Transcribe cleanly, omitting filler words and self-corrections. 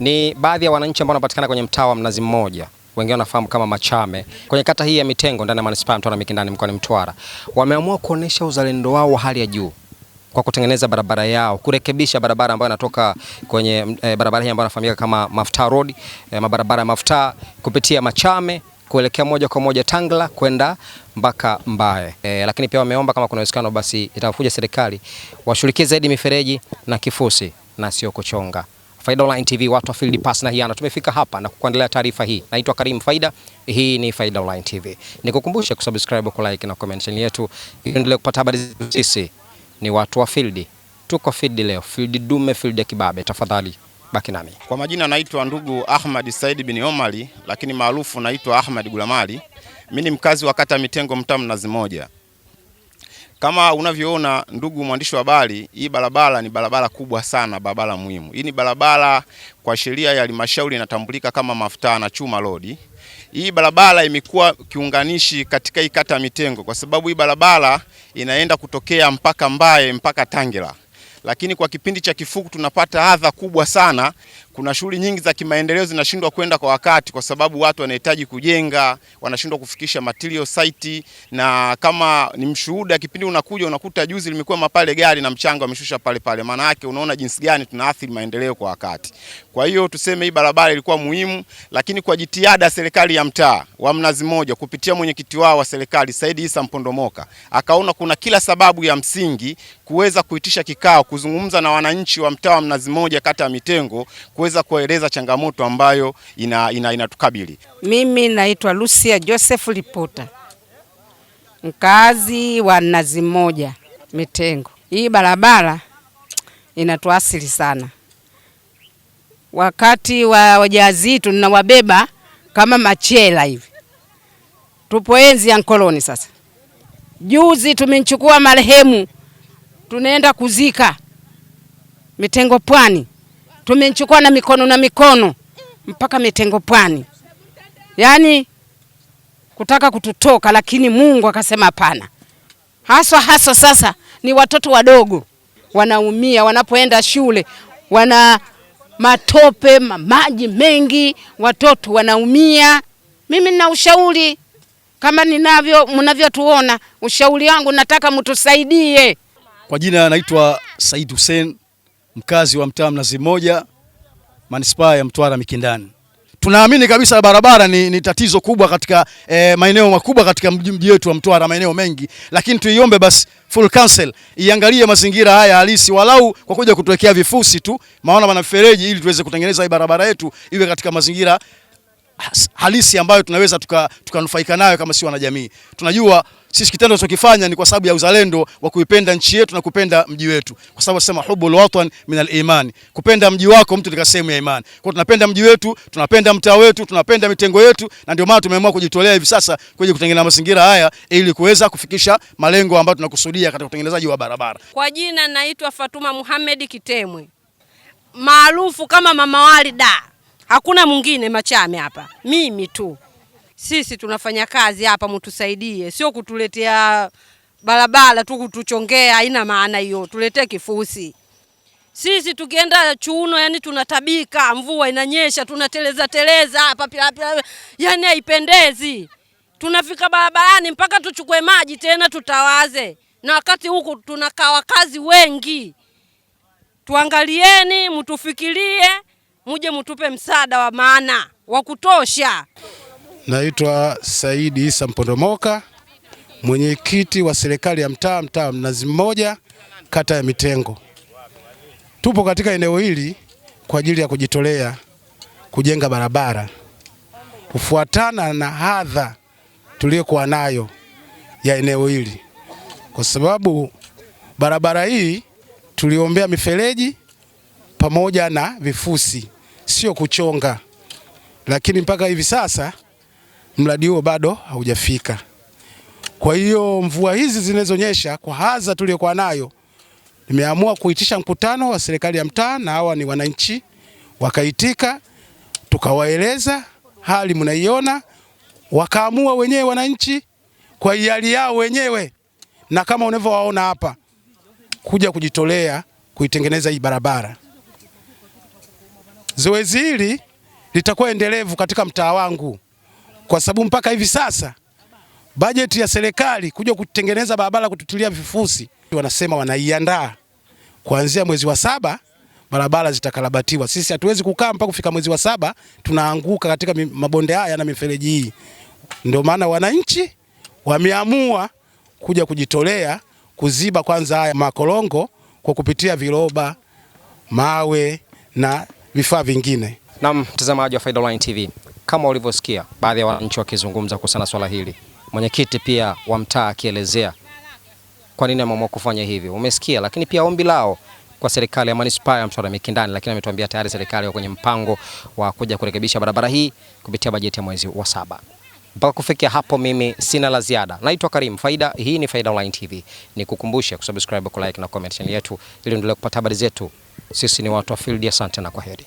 Ni baadhi ya wananchi ambao wanapatikana kwenye mtaa wa Mnazi Mmoja, wengine wanafahamu kama Machame, kwenye kata hii ya Mitengo ndani ya manispaa ya Mtwara Mikindani mkoani Mtwara. Wameamua kuonesha uzalendo wao wa hali ya juu kwa kutengeneza barabara yao, kurekebisha barabara ambayo inatoka kwenye barabara hii ambayo inafahamika kama Mafuta Road, mabarabara ya Mafuta kupitia Machame kuelekea moja kwa moja Tangla kwenda mpaka Mbae. Lakini pia wameomba kama kuna uwezekano basi itakuja serikali washughulikie zaidi mifereji na kifusi na sio kuchonga. Faida Online TV, watu wa Field Pass na hiana, tumefika hapa na kukuandalia taarifa hii. Naitwa Karim Faida, hii ni Faida Online TV. Nikukumbushe kusubscribe, ku like na comment channel yetu ili endelee kupata habari zetu. Sisi ni watu wa field. Tuko field leo, field dume, field ya kibabe. Tafadhali baki nami. Kwa majina naitwa ndugu Ahmad Said bin Omari, lakini maarufu naitwa Ahmad Gulamali. Mimi ni mkazi wa kata Mitengo, mtaa Mnazi Mmoja. Kama unavyoona ndugu mwandishi wa habari, hii barabara ni barabara kubwa sana, barabara muhimu. Hii ni barabara kwa sheria ya halmashauri inatambulika kama Mafuta na Chuma Road. Hii barabara imekuwa kiunganishi katika hii kata Mitengo kwa sababu hii barabara inaenda kutokea mpaka Mbae mpaka Tangela. Lakini kwa kipindi cha kifuku tunapata adha kubwa sana. Kuna shughuli nyingi za kimaendeleo zinashindwa kwenda kwa wakati kwa sababu watu wanahitaji kujenga, wanashindwa kufikisha material site, na kama ni mshuhuda kipindi unakuja unakuta juzi limekuwa mapale gari na mchanga wameshusha pale pale. Maana yake unaona jinsi gani tunaathiri maendeleo kwa wakati. Kwa hiyo tuseme hii barabara ilikuwa muhimu, lakini kwa jitihada serikali ya mtaa wa Mnazi Mmoja kupitia mwenyekiti wao wa serikali Said Isa Mpondomoka akaona kuna kila sababu ya msingi kuweza kuitisha kikao kuzungumza na wananchi wa mtaa wa Mnazi Mmoja kata ya Mitengo kuweza kueleza changamoto ambayo inatukabili. Mimi naitwa Lucia Joseph Lipota, mkazi wa Mnazi Mmoja Mitengo. Hii barabara inatuasili sana. Wakati wa wajawazito tunawabeba kama machela hivi. Tupo enzi ya koloni sasa. Juzi tumemchukua marehemu, tunaenda kuzika Mitengo Pwani. Tumemchukua na mikono mpaka Mitengo Pwani. Yaani kutaka kututoka, lakini Mungu akasema hapana. Haswa sasa ni watoto wadogo wanaumia wanapoenda shule, wana matope, maji mengi, watoto wanaumia. Mimi nina ushauri kama mnavyotuona, ushauri wangu nataka mtusaidie. Kwa jina naitwa Said Hussein, mkazi wa mtaa Mnazi Mmoja, manispaa ya Mtwara Mikindani. Tunaamini kabisa barabara ni tatizo kubwa katika maeneo makubwa katika mji wetu wa Mtwara, maeneo mengi, lakini tuiombe basi full council iangalie mazingira haya halisi, walau kwa kuja kutuwekea vifusi tu, maana wana mfereji, ili tuweze kutengeneza hii barabara yetu iwe katika mazingira halisi ambayo tunaweza tukanufaika nayo kama si wanajamii. Tunajua sisi kitendo tunachokifanya ni kwa sababu ya uzalendo wa kuipenda nchi yetu na kupenda mji wetu, kwa sababu sema hubul watan min al-iman, kupenda mji wako mtu ni sehemu ya imani. Kwa tunapenda mji wetu, tunapenda mtaa wetu, tunapenda Mitengo yetu, na ndio maana tumeamua kujitolea hivi sasa kuja kutengeneza mazingira haya ili kuweza kufikisha malengo ambayo tunakusudia katika utengenezaji wa barabara. Kwa jina naitwa Fatuma Muhammad Kitemwe, maarufu kama Mama Walida. Hakuna mwingine Machame hapa, mimi tu. Sisi tunafanya kazi hapa, mtusaidie, sio kutuletea barabara tu kutuchongea, haina maana hiyo. Tuletee kifusi. Sisi tukienda Chuno yani tunatabika, mvua inanyesha tunateleza hapa pia, yani haipendezi. Tunafika barabarani mpaka tuchukue maji tena tutawaze. Na wakati huku tunakaa wakazi wengi. Tuangalieni, mtufikirie, muje mtupe msaada wa maana wa kutosha. Naitwa Said Isa Mpondomoka, mwenyekiti wa serikali ya mtaa Mnazi Mmoja, kata ya Mitengo. Tupo katika eneo hili kwa ajili ya kujitolea kujenga barabara kufuatana na hadha tuliyokuwa nayo ya eneo hili, kwa sababu barabara hii tuliombea mifereji pamoja na vifusi, sio kuchonga, lakini mpaka hivi sasa mradi huo bado haujafika. Kwa hiyo mvua hizi zinazonyesha kwa hadha tuliyokuwa nayo, nimeamua kuitisha mkutano wa serikali ya mtaa, na hawa ni wananchi wakaitika, tukawaeleza hali mnaiona, wakaamua wenyewe wananchi kwa hiari yao wenyewe, na kama unavyowaona hapa kuja kujitolea kuitengeneza hii barabara. zoezi hili litakuwa endelevu katika mtaa wangu, kwa sababu mpaka hivi sasa bajeti ya serikali kuja kutengeneza barabara kututilia vifusi, wanasema wanaiandaa kuanzia mwezi wa 7 barabara zitakarabatiwa. Sisi hatuwezi kukaa mpaka kufika mwezi wa 7 tunaanguka katika mabonde haya na mifereji hii. Ndio maana wananchi wameamua kuja kujitolea kuziba kwanza haya makorongo kwa kupitia viroba, mawe na vifaa vingine. Na mtazamaji wa Faida Online TV, kama ulivyosikia baadhi ya wananchi wakizungumza kuhusiana swala hili, mwenyekiti pia wa mtaa akielezea kwa nini ameamua kufanya hivyo, umesikia. Lakini pia ombi lao kwa serikali ya manispaa ya Mtwara Mikindani, lakini ametuambia tayari serikali kwenye mpango wa kuja kurekebisha barabara hii kupitia bajeti ya mwezi wa 7. Mpaka kufikia hapo mimi sina la ziada. Naitwa Karim Faida, hii ni Faida Online TV. Nikukumbushe kusubscribe, kulike na comment channel yetu ili endelee kupata habari zetu. Sisi ni watu wa field. Asante na kwaheri.